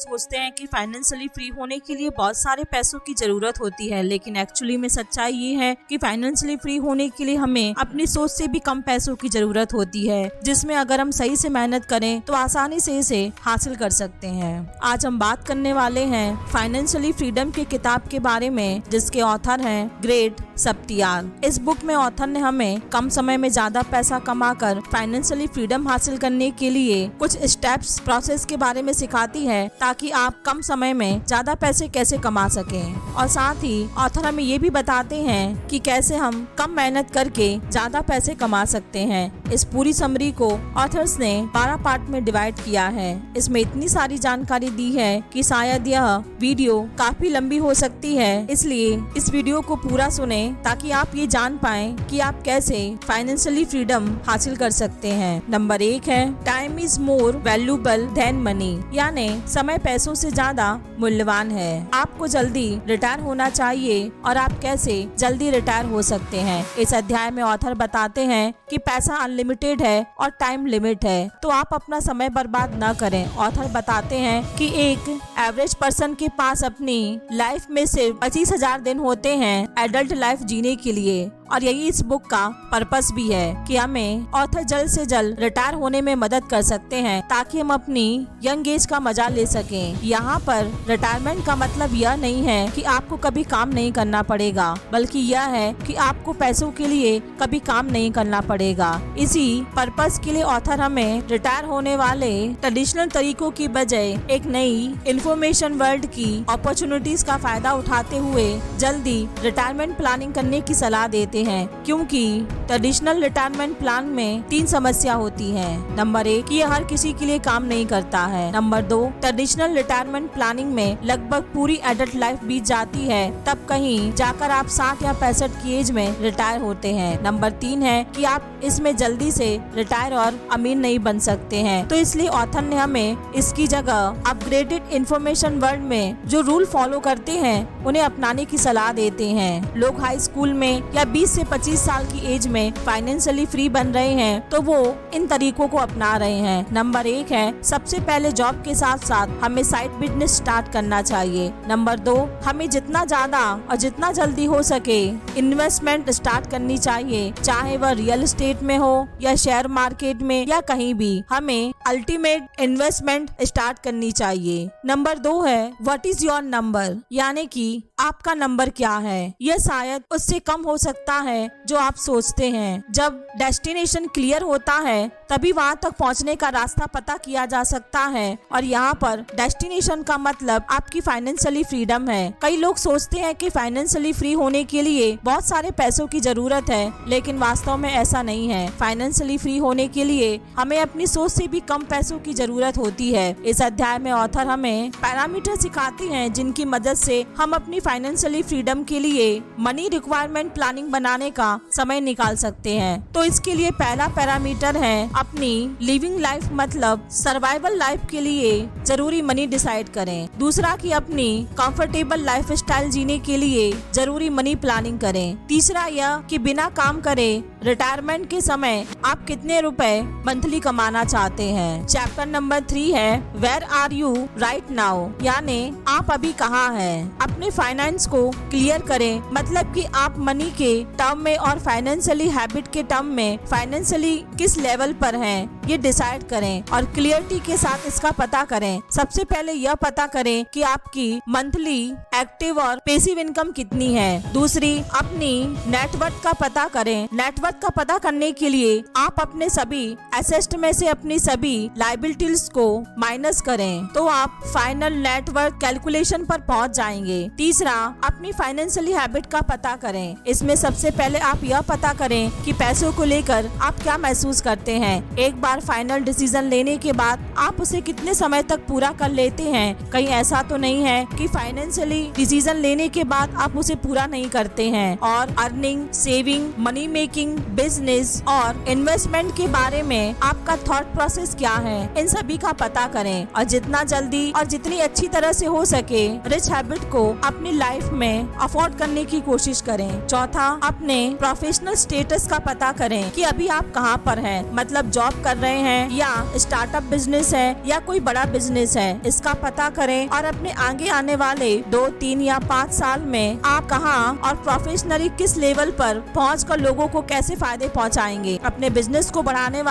सोचते हैं कि फाइनेंशियली फ्री होने के लिए बहुत सारे पैसों की जरूरत होती है, लेकिन एक्चुअली में सच्चाई ये है कि फाइनेंशियली फ्री होने के लिए हमें अपनी सोच से भी कम पैसों की जरूरत होती है, जिसमें अगर हम सही से मेहनत करें तो आसानी से इसे हासिल कर सकते हैं। आज हम बात करने वाले हैं फाइनेंशियली फ्रीडम की किताब के बारे में, जिसके ऑथर हैं ग्रेट सप्टियाल। इस बुक में ऑथर ने हमें कम समय में ज्यादा पैसा कमाकर फाइनेंशियली फ्रीडम हासिल करने के लिए कुछ स्टेप्स प्रोसेस के बारे में सिखाती है, ताकि आप कम समय में ज्यादा पैसे कैसे कमा सकें। और साथ ही ऑथर हमें ये भी बताते हैं कि कैसे हम कम मेहनत करके ज्यादा पैसे कमा सकते हैं। इस पूरी समरी को ऑथर्स ने 12 पार्ट में डिवाइड किया है। इसमें इतनी सारी जानकारी दी है कि शायद यह वीडियो काफी लंबी हो सकती है, इसलिए इस वीडियो को पूरा सुने ताकि आप ये जान पाएं कि आप कैसे फाइनेंशियली फ्रीडम हासिल कर सकते हैं। नंबर 1 है time is more valuable then money, यानी समय पैसों से ज्यादा मूल्यवान है। आपको जल्दी रिटायर होना चाहिए और आप कैसे जल्दी रिटायर हो सकते हैं। इस अध्याय में ऑथर बताते हैं कि पैसा अनलिमिटेड है और टाइम लिमिट है, तो आप अपना समय बर्बाद न करें। ऑथर बताते हैं कि एक एवरेज पर्सन के पास अपनी लाइफ में सिर्फ 25,000 दिन होते हैं एडल्ट लाइफ जीने के लिए, और यही इस बुक का पर्पस भी है कि हमें ऑथर जल्द से जल्द रिटायर होने में मदद कर सकते हैं, ताकि हम अपनी यंग एज का मजा ले सकें। यहाँ पर रिटायरमेंट का मतलब यह नहीं है कि आपको कभी काम नहीं करना पड़ेगा, बल्कि यह है कि आपको पैसों के लिए कभी काम नहीं करना पड़ेगा। इसी पर्पस के लिए ऑथर हमें रिटायर होने वाले ट्रेडिशनल तरीकों की बजाय एक नई इंफॉर्मेशन वर्ल्ड की अपॉर्चुनिटीज का फायदा उठाते हुए जल्दी रिटायरमेंट प्लानिंग करने की सलाह देते हैं, क्योंकि ट्रेडिशनल रिटायरमेंट प्लान में 3 समस्या होती है। नंबर 1, ये हर किसी के लिए काम नहीं करता है। नंबर 2, ट्रेडिशनल रिटायरमेंट प्लानिंग में लगभग पूरी एडल्ट लाइफ बीत जाती है, तब कहीं जाकर आप 60 या 65 की एज में रिटायर होते हैं। नंबर 3 है कि आप इसमें जल्दी से रिटायर और अमीर नहीं बन सकते हैं। तो इसलिए ऑथर ने हमें इसकी जगह अपग्रेडेड इंफॉर्मेशन वर्ल्ड में जो रूल फॉलो करते हैं उन्हें अपनाने की सलाह देते हैं। लोग हाई स्कूल में या 20 से 25 साल की एज में फाइनेंशियली फ्री बन रहे हैं, तो वो इन तरीकों को अपना रहे हैं। नंबर 1 है सबसे पहले जॉब के साथ साथ हमें साइड बिजनेस स्टार्ट करना चाहिए। नंबर 2, हमें जितना ज्यादा और जितना जल्दी हो सके इन्वेस्टमेंट स्टार्ट करनी चाहिए, चाहे वह रियल एस्टेट में हो या शेयर मार्केट में या कहीं भी, हमें अल्टीमेट इन्वेस्टमेंट स्टार्ट करनी चाहिए। नंबर 2 है व्हाट इज योर नंबर, यानी कि आपका नंबर क्या है। यह शायद उससे कम हो सकता है जो आप सोचते हैं। जब डेस्टिनेशन क्लियर होता है तभी वहां तक पहुंचने का रास्ता पता किया जा सकता है, और यहाँ पर डेस्टिनेशन का मतलब आपकी फाइनेंशियली फ्रीडम है। कई लोग सोचते हैं कि फाइनेंशियली फ्री होने के लिए बहुत सारे पैसों की जरूरत है, लेकिन वास्तव में ऐसा नहीं है। फाइनेंशियली फ्री होने के लिए हमें अपनी सोच से भी कम पैसों की जरूरत होती है। इस अध्याय में ऑथर हमें पैरामीटर सिखाती हैं, जिनकी मदद से हम अपनी फाइनेंशियली फ्रीडम के लिए मनी रिक्वायरमेंट प्लानिंग बनाने का समय निकाल सकते हैं। तो इसके लिए पहला पैरामीटर है अपनी लिविंग लाइफ, मतलब सर्वाइवल लाइफ के लिए जरूरी मनी डिसाइड करें। दूसरा कि अपनी कंफर्टेबल लाइफ स्टाइल जीने के लिए जरूरी मनी प्लानिंग करें। तीसरा यह कि बिना काम करे रिटायरमेंट के समय आप कितने रुपए मंथली कमाना चाहते हैं। चैप्टर नंबर 3 है where are you right now, यानी आप अभी कहाँ हैं। अपने फाइनेंस को क्लियर करें, मतलब कि आप मनी के टर्म में और फाइनेंशियली हैबिट के टर्म में फाइनेंशियली किस लेवल पर हैं, ये डिसाइड करें और क्लियरिटी के साथ इसका पता करें। सबसे पहले यह पता करें कि आपकी मंथली एक्टिव और पैसिव इनकम कितनी है। दूसरी, अपनी नेटवर्थ का पता करें। नेटवर्थ का पता करने के लिए आप अपने सभी एसेट में से अपनी सभी लायबिलिटीज को माइनस करें, तो आप फाइनल नेटवर्थ कैलकुलेशन पर पहुंच जाएंगे। तीसरा, अपनी फाइनेंशियली हैबिट का पता करें। इसमें सबसे पहले आप यह पता करें कि पैसों को लेकर आप क्या महसूस करते हैं। एक बार फाइनल डिसीजन लेने के बाद आप उसे कितने समय तक पूरा कर लेते हैं। कहीं ऐसा तो नहीं है कि फाइनेंशियली डिसीजन लेने के बाद आप उसे पूरा नहीं करते हैं। और earning, saving, money making, business और इन्वेस्टमेंट के बारे में आपका थॉट प्रोसेस क्या है, इन सभी का पता करें और जितना जल्दी और जितनी अच्छी तरह से हो सके रिच हैबिट को अपनी लाइफ में अफोर्ड करने की कोशिश करें। चौथा, अपने प्रोफेशनल स्टेटस का पता करें कि अभी आप कहाँ पर हैं, मतलब जॉब कर रहे हैं या स्टार्टअप बिजनेस है या कोई बड़ा बिजनेस है, इसका पता करें और अपने आगे आने वाले 2, 3 या 5 साल में आप कहाँ और प्रोफेशनली किस लेवल पर पहुंचकर लोगों को कैसे फायदे पहुंचाएंगे, अपने बिजनेस को बढ़ाने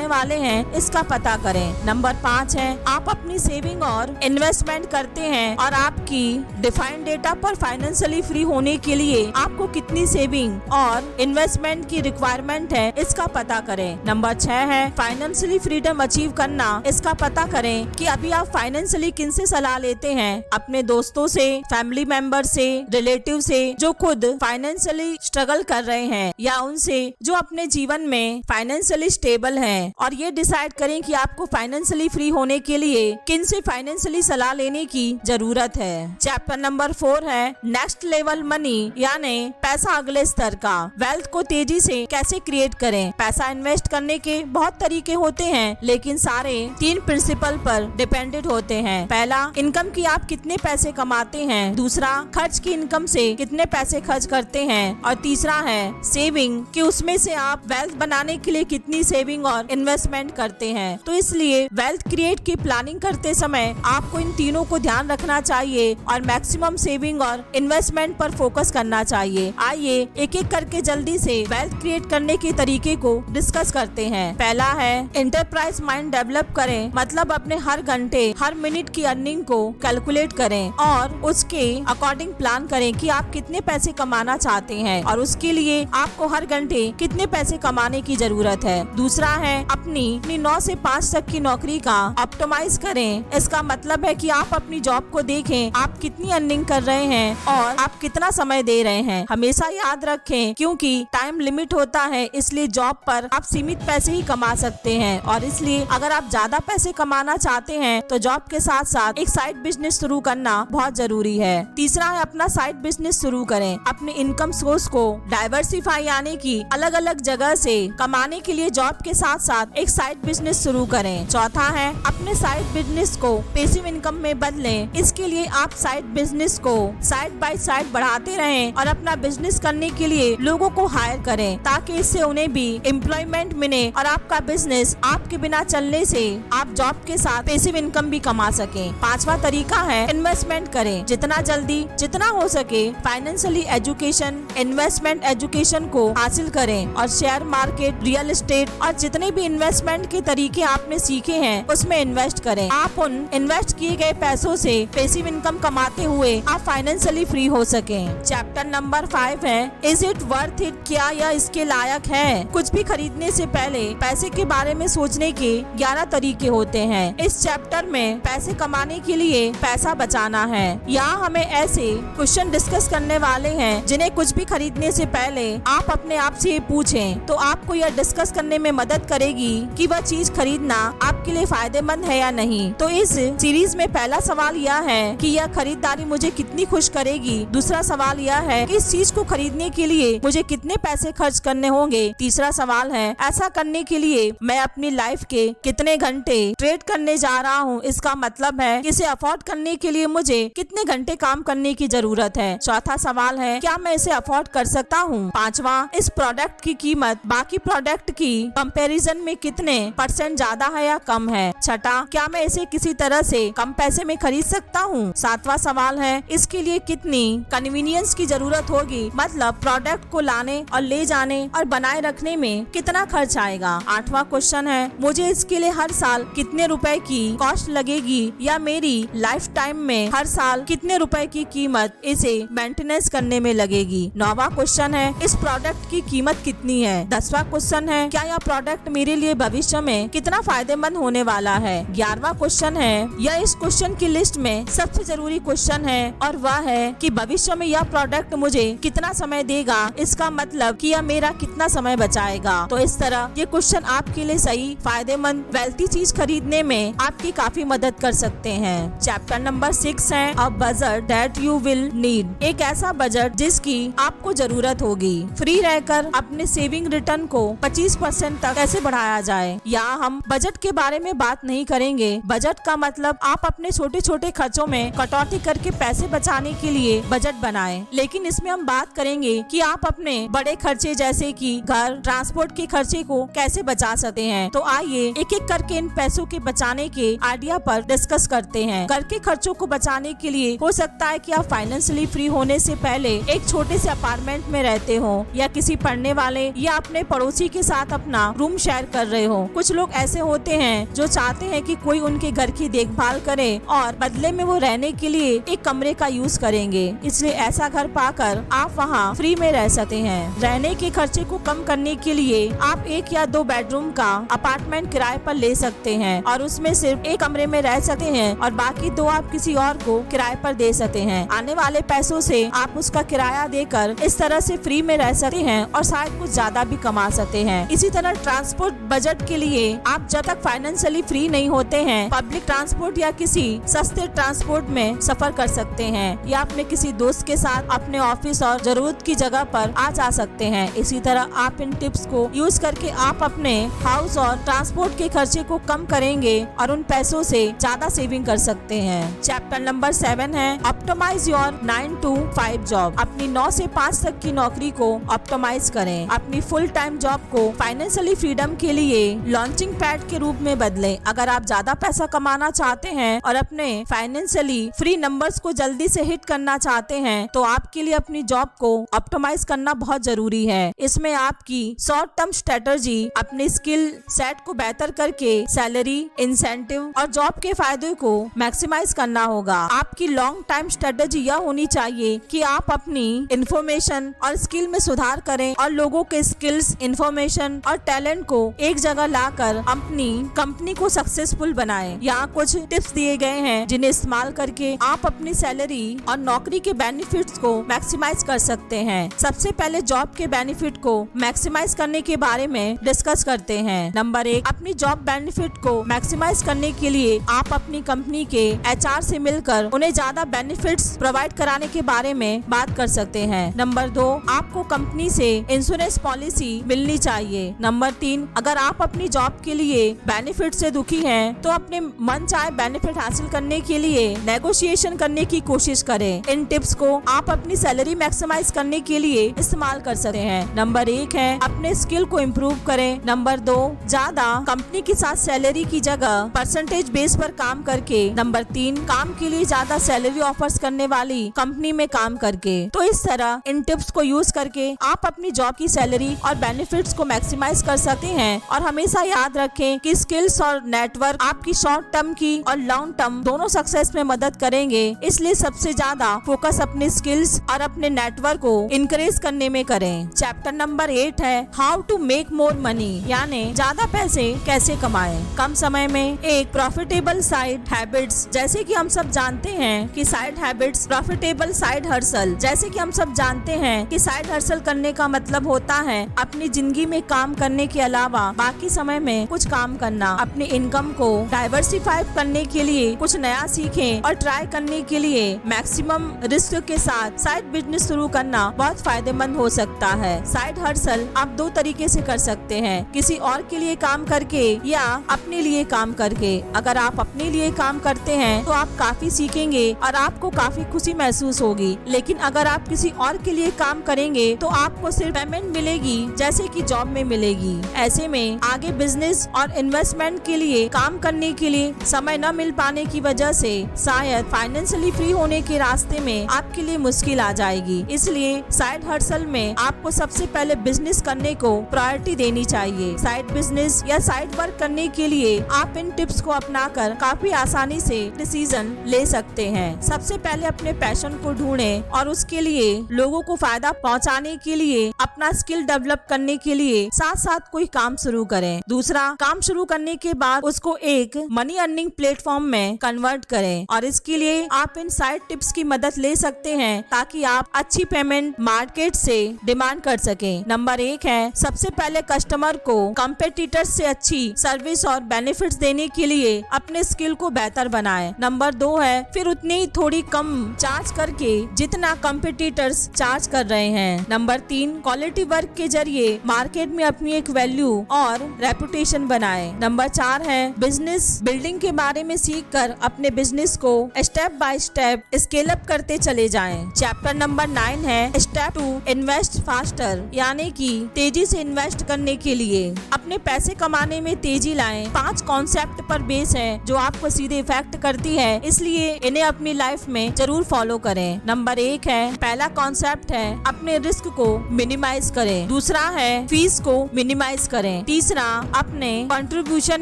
वाले हैं, इसका पता करें। नंबर 5 है, आप अपनी सेविंग और इन्वेस्टमेंट करते हैं और आपकी डिफाइंड डेटा पर फाइनेंशियली फ्री होने के लिए आपको कितनी सेविंग और इन्वेस्टमेंट की रिक्वायरमेंट है, इसका पता करें। नंबर 6 है, फाइनेंशियली फ्रीडम अचीव करना, इसका पता करें कि अभी आप फाइनेंशियली किनसे सलाह लेते हैं, अपने दोस्तों से, फैमिली मेंबर से, रिलेटिव से जो खुद फाइनेंशियली स्ट्रगल कर रहे हैं या उनसे जो अपने जीवन में फाइनेंशियली स्टेबल हैं, और ये डिसाइड करें कि आपको फाइनेंशियली फ्री होने के लिए किन से फाइनेंशियली सलाह लेने की जरूरत है। चैप्टर नंबर 4 है नेक्स्ट लेवल मनी, यानी पैसा अगले स्तर का। वेल्थ को तेजी से कैसे क्रिएट करें। पैसा इन्वेस्ट करने के बहुत तरीके होते हैं, लेकिन सारे 3 प्रिंसिपल पर डिपेंडेंट होते हैं। पहला, इनकम की आप कितने पैसे कमाते हैं। दूसरा, खर्च की इनकम से कितने पैसे खर्च करते हैं। और तीसरा है सेविंग, कि उसमें से आप वेल्थ बनाने के लिए कितनी सेविंग और इन्वेस्टमेंट करते हैं। तो इसलिए वेल्थ क्रिएट की प्लानिंग करते समय आपको इन तीनों को ध्यान रखना चाहिए और मैक्सिमम सेविंग और इन्वेस्टमेंट पर फोकस करना चाहिए। आइए एक एक करके जल्दी से वेल्थ क्रिएट करने के तरीके को डिस्कस करते हैं। पहला है एंटरप्राइज माइंड डेवलप करें, मतलब अपने हर घंटे हर मिनट की अर्निंग को कैलकुलेट करें और उसके अकॉर्डिंग प्लान करें कि आप कितने पैसे कमाना चाहते हैं और उसके लिए आपको हर घंटे कितने पैसे कमाने की जरूरत है। दूसरा है अपनी 9 से 5 तक की नौकरी का ऑप्टिमाइज करें। इसका मतलब है कि आप अपनी जॉब को देखें, आप कितनी अर्निंग कर रहे हैं और आप कितना समय दे रहे हैं। हमेशा याद रखें, क्योंकि टाइम लिमिट होता है, इसलिए जॉब पर आप सीमित पैसे ही कमा सकते हैं और इसलिए अगर आप ज्यादा पैसे कमाना चाहते हैं तो जॉब के साथ साथ एक साइड बिजनेस शुरू करना बहुत जरूरी है। तीसरा है अपना साइड बिजनेस शुरू करें। अपने इनकम सोर्स को डाइवर्सिफाई, यानी कि अलग अलग जगह से कमाने के लिए जॉब के साथ साथ एक साइड बिजनेस शुरू करें। चौथा है अपने साइड बिजनेस को पैसिव इनकम में बदलें। इसके लिए आप साइड बिजनेस को साइड बाय साइड बढ़ाते रहें और अपना बिजनेस करने के लिए लोगों को हायर करें, ताकि इससे उन्हें भी एम्प्लॉयमेंट मिले और आपका बिजनेस आपके बिना चलने से आप जॉब के साथ पैसिव इनकम भी कमा सकें। पांचवा तरीका है इन्वेस्टमेंट करें। जितना जल्दी जितना हो सके फाइनेंशियली एजुकेशन, इन्वेस्टमेंट एजुकेशन को हासिल करें और शेयर मार्केट, रियल एस्टेट और जितने भी इन्वेस्टमेंट के तरीके आपने सीखे हैं उसमें इन्वेस्ट करें। आप उन इन्वेस्ट किए गए पैसों से पैसिव इनकम कमाते हुए आप फाइनेंशियली फ्री हो सकें। चैप्टर नंबर 5 है इज इट वर्थ इट, क्या यह इसके लायक है। कुछ भी खरीदने से पहले पैसे के बारे में सोचने के 11 तरीके होते हैं। इस चैप्टर में पैसे कमाने के लिए पैसा बचाना है। यहाँ हमें ऐसे क्वेश्चन डिस्कस करने वाले हैं जिन्हें कुछ भी खरीदने से पहले आप अपने आप से पूछें, तो आपको यह डिस्कस करने में मदद करेगी कि वह चीज खरीदना आपके लिए फायदेमंद है या नहीं। तो इस सीरीज में पहला सवाल यह है कि यह खरीदारी मुझे कितनी खुश करेगी। दूसरा सवाल यह है कि इस चीज को खरीदने के लिए मुझे कितने पैसे खर्च करने होंगे। तीसरा सवाल है ऐसा करने के लिए मैं अपनी लाइफ के कितने घंटे ट्रेड करने जा रहा हूँ। इसका मतलब है इसे अफोर्ड करने के लिए मुझे कितने घंटे काम करने की जरूरत है। चौथा सवाल है क्या मैं इसे अफोर्ड कर सकता हूँ। पांचवा, इस प्रोडक्ट की कीमत बाकी प्रोडक्ट की कंपैरिजन में कितने % ज्यादा है या कम है। छठा, क्या मैं इसे किसी तरह से कम पैसे में खरीद सकता हूँ। सातवां सवाल है इसके लिए कितनी कन्वीनियंस की जरूरत होगी, मतलब प्रोडक्ट को लाने और ले जाने और बनाए रखने में कितना खर्च आएगा। आठवां क्वेश्चन है मुझे इसके लिए हर साल कितने रुपए की कॉस्ट लगेगी या मेरी लाइफ टाइम में हर साल कितने रुपए की कीमत इसे मेंटेनेंस करने में लगेगी। नौवां क्वेश्चन है इस प्रोडक्ट की कीमत कितनी है। 10वां क्वेश्चन है क्या यह प्रोडक्ट मेरे लिए भविष्य में कितना फायदेमंद होने वाला है। 11वां क्वेश्चन है यह इस क्वेश्चन की लिस्ट में सबसे जरूरी क्वेश्चन है और वह है कि भविष्य में यह प्रोडक्ट मुझे कितना समय देगा। इसका मतलब कि यह मेरा कितना समय बचाएगा। तो इस तरह ये क्वेश्चन आपके लिए सही फायदेमंद वेल्थी चीज खरीदने में आपकी काफी मदद कर सकते हैं। चैप्टर नंबर 6 है a budget that you will need, एक ऐसा बजट जिसकी आपको जरूरत होगी। फ्री रहकर अपने सेविंग रिटर्न को 25% तक कैसे बढ़ाया जाए। यहाँ हम बजट के बारे में बात नहीं करेंगे। बजट का मतलब आप अपने छोटे छोटे खर्चों में कटौती करके पैसे बचाने के लिए बजट बनाएं। लेकिन इसमें हम बात करेंगे कि आप अपने बड़े खर्चे जैसे कि घर, ट्रांसपोर्ट के खर्चे को कैसे बचा सकते हैं। तो आइए एक एक करके इन पैसों के बचाने के आइडिया पर डिस्कस करते हैं। घर के खर्चों को बचाने के लिए हो सकता है कि आप फाइनेंशियली फ्री होने से पहले एक छोटे से अपार्टमेंट में रहते हो या किसी पढ़ने वाले या अपने पड़ोसी के साथ अपना रूम शेयर कर रहे हो। कुछ लोग ऐसे होते हैं जो चाहते हैं कि कोई उनके घर की देखभाल करे और बदले में वो रहने के लिए एक कमरे का यूज करेंगे, इसलिए ऐसा घर पाकर आप वहाँ फ्री में रह सकते हैं। रहने के खर्चे को कम करने के लिए आप 1 या 2 बेडरूम का अपार्टमेंट किराए पर ले सकते हैं और उसमें सिर्फ एक कमरे में रह सकते हैं और बाकी 2 आप किसी और को किराए पर दे सकते हैं। आने वाले पैसों से आप उसका किराया देकर इस तरह से फ्री में रह सकते हैं और शायद कुछ ज्यादा भी कमा सकते हैं। इसी तरह ट्रांसपोर्ट बजट के लिए आप जब तक फाइनेंशियली फ्री नहीं होते हैं पब्लिक ट्रांसपोर्ट या किसी सस्ते ट्रांसपोर्ट में सफर कर सकते हैं या अपने किसी दोस्त के साथ अपने ऑफिस और जरूरत की जगह पर आ जा सकते हैं। इसी तरह आप इन टिप्स को यूज करके आप अपने हाउस और ट्रांसपोर्ट के खर्चे को कम करेंगे और उन पैसों से ज्यादा सेविंग कर सकते हैं। चैप्टर नंबर 7 है ऑप्टिमाइज योर 9 to 5 जॉब। अपनी 9 से 5 तक की नौकरी को ऑप्टिमाइज करें। अपनी फुल टाइम जॉब को फाइनेंशियली फ्रीडम के लिए लॉन्चिंग पैड के रूप में बदलें। अगर आप ज्यादा पैसा कमाना चाहते हैं और अपने फाइनेंशियली फ्री नंबर्स को जल्दी से हिट करना चाहते हैं तो आपके लिए अपनी जॉब को ऑप्टिमाइज करना बहुत जरूरी है। इसमें आपकी शॉर्ट टर्म स्ट्रेटजी अपने स्किल सेट को बेहतर करके सैलरी, इंसेंटिव और जॉब के फायदे को मैक्सिमाइज करना होगा। आपकी लॉन्ग टाइम स्ट्रेटजी यह होनी चाहिए कि आप अपनी इंफॉर्मेशन और स्किल में सुधार करें और लोगों के स्किल्स, इंफॉर्मेशन और टैलेंट को एक जगह लाकर अपनी कंपनी को सक्सेसफुल बनाएं। यहाँ कुछ टिप्स दिए गए हैं जिन्हें इस्तेमाल करके आप अपनी सैलरी और नौकरी के बेनिफिट्स को मैक्सिमाइज कर सकते हैं। सबसे पहले जॉब के बेनिफिट को मैक्सिमाइज करने के बारे में डिस्कस करते हैं। नंबर 1, अपनी जॉब बेनिफिट को मैक्सिमाइज करने के लिए आप अपनी कंपनी के HR से मिलकर उन्हें ज्यादा बेनिफिट्स प्रोवाइड कराने के बारे में बात कर सकते हैं। नंबर 2, आपको कंपनी से इंश्योरेंस पॉलिसी मिलनी चाहिए। नंबर 3, अगर आप अपनी जॉब के लिए बेनिफिट से दुखी हैं, तो अपने मन चाहे बेनिफिट हासिल करने के लिए नेगोशिएशन करने की कोशिश करें। इन टिप्स को आप अपनी सैलरी मैक्सिमाइज करने के लिए इस्तेमाल कर सकते हैं। नंबर 1 है अपने स्किल को इम्प्रूव करें। नंबर 2, ज्यादा कंपनी के साथ सैलरी की जगह परसेंटेज बेस पर काम करके। नंबर 3, काम के लिए ज्यादा सैलरी ऑफर्स करने वाली कंपनी में काम करके। तो इस तरह इन टिप्स को यूज करके आप अपनी जॉब की सैलरी और बेनिफिट्स को मैक्सिमाइज कर सकते हैं। और हमेशा याद रखें कि स्किल्स और नेटवर्क आपकी शॉर्ट टर्म की और लॉन्ग टर्म दोनों सक्सेस में मदद करेंगे। इसलिए सबसे ज्यादा फोकस अपने स्किल्स और अपने नेटवर्क को इंकरेज करने में करें। चैप्टर नंबर 8 है how to make more money, यानी ज्यादा पैसे कैसे कमाएं कम समय में। एक प्रॉफिटेबल साइड हैबिट्स, जैसे कि हम सब जानते हैं कि साइड हैबिट्स प्रॉफिटेबल साइड हर्सल, जैसे कि हम सब जानते हैं कि साइड हर्सल करने का मतलब होता है अपनी जिंदगी में काम करने के अलावा बाकी समय में कुछ काम करना। अपनी इनकम को डाइवर्सिफाई करने के लिए कुछ नया सीखें और ट्राई करने के लिए मैक्सिमम रिस्क के साथ साइड बिजनेस शुरू करना बहुत फायदेमंद हो सकता है। साइड हर्सल आप 2 तरीके से कर सकते हैं, किसी और के लिए काम करके या अपने लिए काम करके। अगर आप अपने लिए काम करते हैं तो आप काफी सीखेंगे और आपको काफी खुशी महसूस होगी। लेकिन अगर आप किसी और के लिए काम करेंगे तो आपको सिर्फ पेमेंट मिलेगी जैसे कि जॉब में मिलेगी। ऐसे में आगे बिजनेस और इन्वेस्टमेंट के लिए काम करने के लिए समय न मिल पाने की वजह से शायद फाइनेंशियली फ्री होने के रास्ते में आपके लिए मुश्किल आ जाएगी। इसलिए साइड हर्सल में आपको सबसे पहले बिजनेस करने को प्रायोरिटी देनी चाहिए। साइड बिजनेस या साइड वर्क करने के लिए आप इन टिप्स को अपनाकर काफी आसानी से डिसीजन ले सकते हैं। सबसे पहले अपने पैशन को ढूंढें और उसके लिए लोगों को फायदा पहुंचाने के लिए अपना स्किल डेवलप करने के लिए साथ साथ कोई काम शुरू करें। दूसरा, काम शुरू करने के बाद उसको एक मनी अर्निंग प्लेटफॉर्म में कन्वर्ट करें और इसके लिए आप इन साइड टिप्स की मदद ले सकते हैं ताकि आप अच्छी पेमेंट मार्केट से डिमांड कर सकें। नंबर 1 है सबसे पहले कस्टमर को कॉम्पिटिटर्स से अच्छी सर्विस और बेनिफिट्स देने के लिए अपने स्किल को बेहतर बनाएं। नंबर 2 है फिर उतनी थोड़ी कम चार्ज करके जितना कॉम्पिटिटर्स चार्ज कर रहे हैं। नंबर 3, क्वालिटी वर्क के जरिए मार्केट में अपनी एक वैल्यू और रेपुटेशन बनाएं। नंबर 4 है बिजनेस बिल्डिंग के बारे में सीखकर अपने बिजनेस को step by step scale up करते चले जाएं। चैप्टर नंबर 9 है स्टेप 2 इन्वेस्ट फास्टर, यानी कि तेजी से इन्वेस्ट करने के लिए अपने पैसे कमाने में तेजी लाएं। 5 कॉन्सेप्ट पर बेस है जो आपको सीधे इफेक्ट करती है, इसलिए इन्हें अपनी लाइफ में जरूर फॉलो करें। नंबर 1 है, पहला कॉन्सेप्ट है अपने रिस्क को मिनिमाइज करें। दूसरा है फीस को मिनिमाइज करें। तीसरा, अपने कंट्रीब्यूशन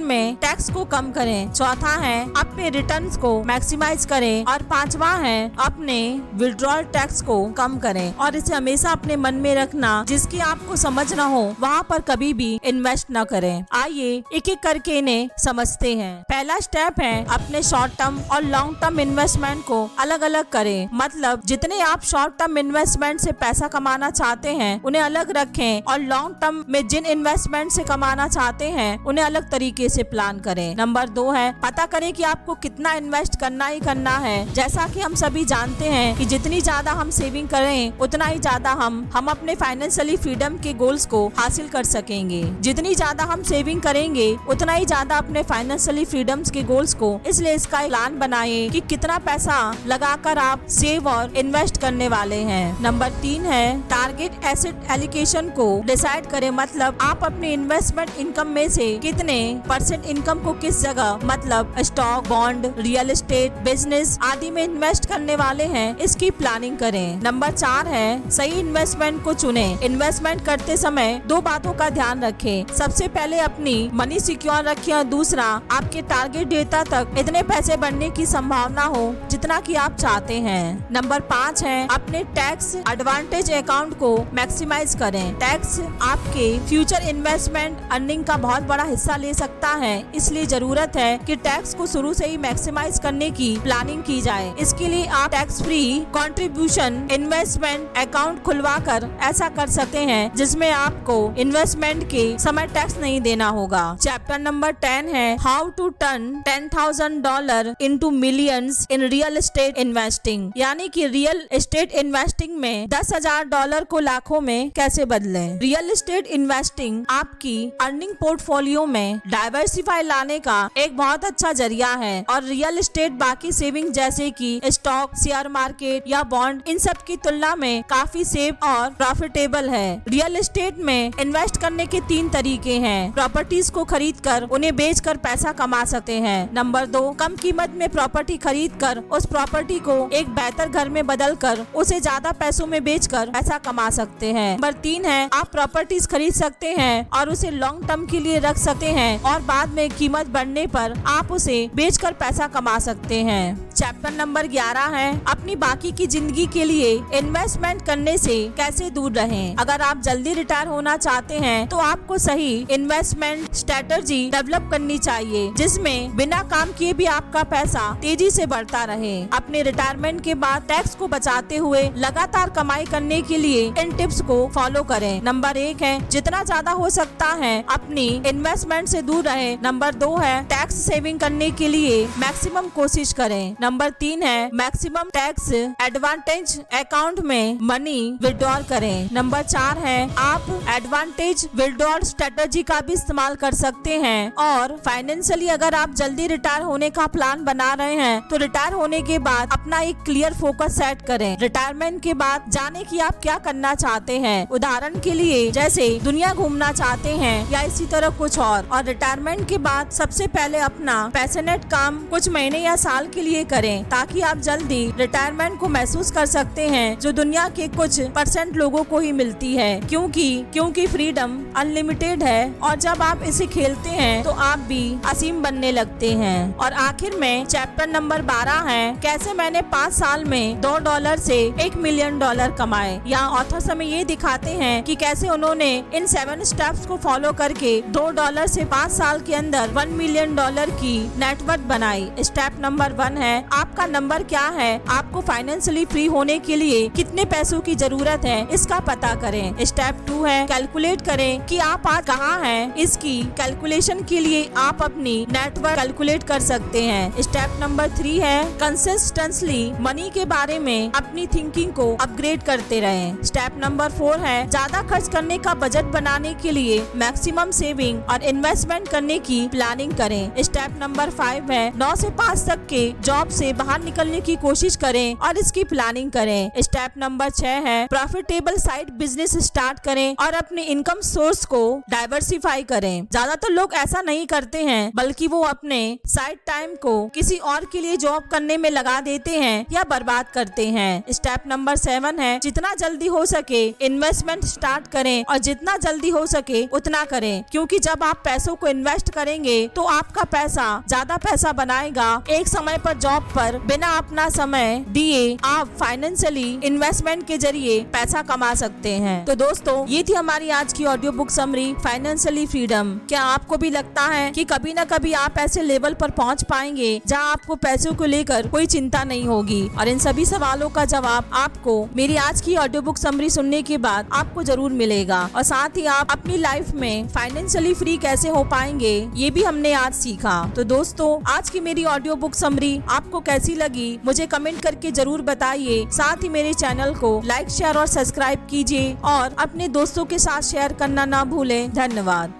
में टैक्स को कम करें। चौथा है, अपने रिटर्न्स को मैक्सिमाइज करें। और पांचवा है, अपने विड्रॉल टैक्स को कम करें। और इसे हमेशा अपने मन में रखना, जिसकी आपको समझ न हो वहाँ पर कभी भी इन्वेस्ट न करें। आइए एक एक करके इन्हें समझते हैं। पहला स्टेप है अपने शॉर्ट टर्म और लॉन्ग टर्म इन्वेस्टमेंट को अलग अलग करें। मतलब जितने आप शॉर्ट टर्म इन्वेस्टमेंट से पैसा कमाना चाहते हैं उन्हें अलग रखें, और लॉन्ग टर्म में जिन इन्वेस्टमेंट से कमाना चाहते हैं उन्हें अलग तरीके से प्लान करें। नंबर 2 है, पता करें कि आपको कितना इन्वेस्ट करना ही करना है। जैसा कि हम सभी जानते हैं कि जितनी ज्यादा हम सेविंग करें उतना ही ज्यादा हम अपने फाइनेंशियली फ्रीडम के गोल्स को हासिल कर सकेंगे। जितनी ज्यादा हम सेविंग करेंगे उतना ही ज्यादा अपने फाइनेंशियली फ्रीडम्स के गोल्स को, इसलिए इसका प्लान बनाएं कि कितना पैसा लगाकर आप सेव और इन्वेस्ट करने वाले हैं। नंबर 3 है, टारगेट एसेट एलोकेशन को डिसाइड करें। मतलब आप अपने इन्वेस्टमेंट इनकम में से कितने % इनकम को किस जगह, मतलब stock, bond, real estate, business आदि में इन्वेस्ट करने वाले हैं, इसकी प्लानिंग करें। नंबर 4 है, सही इन्वेस्टमेंट को चुनें। इन्वेस्टमेंट करते समय 2 बातों का ध्यान रखें। सबसे पहले अपनी मनी सिक्योर रखें, और दूसरा, आपके टारगेट डेटा तक इतने पैसे बढ़ने की संभावना हो जितना कि आप चाहते हैं। नंबर 5 है, अपने टैक्स एडवांटेज अकाउंट को मैक्सिमाइज करें। टैक्स आपके फ्यूचर इन्वेस्टमेंट अर्निंग का बहुत बड़ा हिस्सा ले सकता है, इसलिए जरूरत है कि टैक्स को शुरू से ही मैक्सिमाइज करने की प्लानिंग की जाए। इसके लिए आप tax free contribution investment account खुलवा कर ऐसा कर सकते हैं जिसमें आपको इन्वेस्टमेंट के समय टैक्स नहीं देना होगा। चैप्टर नंबर 10 है, how to turn $10,000 into millions in real estate investing, यानी कि रियल एस्टेट इन्वेस्टिंग में $10,000 को लाखों में कैसे बदलें। रियल एस्टेट इन्वेस्टिंग आपकी अर्निंग पोर्टफोलियो में डाइवर्सिफाई लाने का एक बहुत अच्छा जरिया है, और रियल एस्टेट बाकी सेविंग जैसे कि स्टॉक, शेयर मार्केट या बॉन्ड, इन सब की तुलना में काफी सेफ और प्रॉफिटेबल है। रियल एस्टेट में इन्वेस्ट करने के 3 तरीके हैं। प्रॉपर्टीज को खरीद कर उन्हें बेच कर पैसा कमा सकते हैं। नंबर 2, कम कीमत में प्रॉपर्टी खरीद कर उस प्रॉपर्टी को एक बेहतर घर में बदल कर उसे ज्यादा पैसों में बेचकर पैसा कमा सकते हैं। नंबर 3 है, आप प्रॉपर्टीज खरीद सकते हैं और उसे लॉन्ग टर्म के लिए रख सकते हैं, और बाद में कीमत बढ़ने पर आप उसे बेचकर पैसा कमा सकते हैं। चैप्टर नंबर 11 है, अपनी बाकी की जिंदगी के लिए इन्वेस्टमेंट करने से कैसे दूर रहें। अगर आप जल्दी रिटायर होना चाहते हैं तो आपको सही इन्वेस्टमेंट स्ट्रेटजी डेवलप करनी चाहिए, जिसमें बिना काम किए भी आपका पैसा तेजी से बढ़ता रहे। अपने रिटायरमेंट के बाद टैक्स को बचाते हुए लगातार कमाई करने के लिए इन टिप्स को फॉलो करें। नंबर 1 है, जितना ज्यादा हो सकता है अपनी इन्वेस्टमेंट से दूर रहे। नंबर 2 है, टैक्स सेविंग करने के लिए मैक्सिमम कोशिश करें। नंबर 3 है, मैक्सिमम टैक्स एडवांटेज अकाउंट में मनी विड्रॉल करें। नंबर 4 है, आप एडवांटेज विड्रॉल स्ट्रेटजी का भी इस्तेमाल कर सकते हैं। और फाइनेंशियली अगर आप जल्दी रिटायर होने का प्लान बना रहे हैं तो रिटायर होने के बाद अपना एक क्लियर फोकस सेट करें। रिटायरमेंट के बाद जाने कि आप क्या करना चाहते हैं। उदाहरण के लिए जैसे दुनिया घूमना चाहते हैं या इसी तरह कुछ और रिटायरमेंट के बाद सबसे पहले अपना पैशनेट काम कुछ महीने या साल के लिए करें, ताकि आप जल्दी रिटायरमेंट को महसूस कर सकते हैं, जो दुनिया के कुछ % लोगों को ही मिलती है, क्योंकि फ्रीडम अनलिमिटेड है, और जब आप इसे खेलते हैं तो आप भी असीम बनने लगते हैं। और आखिर में चैप्टर नंबर 12 है, कैसे मैंने 5 साल में $2 से $1 मिलियन कमाए। यहाँ ऑथर्स हमें ये दिखाते हैं कि कैसे उन्होंने इन 7 स्टेप्स को फॉलो करके $2 से 5 साल के अंदर $1 मिलियन की नेटवर्थ बनाई। स्टेप नंबर 1 है, आपका नंबर क्या है। आपको फाइनेंशियली फ्री होने के लिए कितने पैसों की जरूरत है, इसका पता करें। स्टेप 2 है, कैलकुलेट करें कि आप आज कहाँ हैं। इसकी कैलकुलेशन के लिए आप अपनी नेटवर्थ कैलकुलेट कर सकते हैं। स्टेप नंबर 3 है, कंसिस्टेंटली मनी के बारे में अपनी थिंकिंग को अपग्रेड करते रहें। स्टेप नंबर 4 है, ज्यादा खर्च करने का बजट बनाने के लिए मैक्सिमम सेविंग और इन्वेस्टमेंट करने की प्लानिंग करें। स्टेप नंबर 5 5 है 9 से 5 तक के जॉब से बाहर निकलने की कोशिश करें और इसकी प्लानिंग करें। स्टेप नंबर 6 है प्रॉफिटेबल साइड बिजनेस स्टार्ट करें और अपने इनकम सोर्स को डाइवर्सिफाई करें। ज्यादातर लोग ऐसा नहीं करते हैं, बल्कि वो अपने साइड टाइम को किसी और के लिए जॉब करने में लगा देते हैं या बर्बाद करते हैं। स्टेप नंबर 7 है जितना जल्दी हो सके इन्वेस्टमेंट स्टार्ट करें और जितना जल्दी हो सके उतना करें, क्योंकि जब आप पैसों को इन्वेस्ट करेंगे तो आपका पैसा ज्यादा पैसा बनाएगा। एक समय पर जॉब पर बिना अपना समय दिए आप फाइनेंशियली इन्वेस्टमेंट के जरिए पैसा कमा सकते हैं। तो दोस्तों, ये थी हमारी आज की audio book summary financially freedom. क्या आपको भी लगता है कि कभी न कभी आप ऐसे लेवल पर पहुंच पाएंगे जहां आपको पैसों को लेकर कोई चिंता नहीं होगी? और इन सभी सवालों का जवाब आपको मेरी आज की ऑडियो बुक समरी सुनने के बाद आपको जरूर मिलेगा। और साथ ही आप अपनी लाइफ में फाइनेंशियली फ्री कैसे हो पाएंगे, ये भी हमने आज सीखा। तो दोस्तों, आज की मेरी ऑडियो बुक समरी आपको कैसी लगी मुझे कमेंट करके जरूर बताइए। साथ ही मेरे चैनल को लाइक, शेयर और सब्सक्राइब कीजिए और अपने दोस्तों के साथ शेयर करना ना भूलें। धन्यवाद।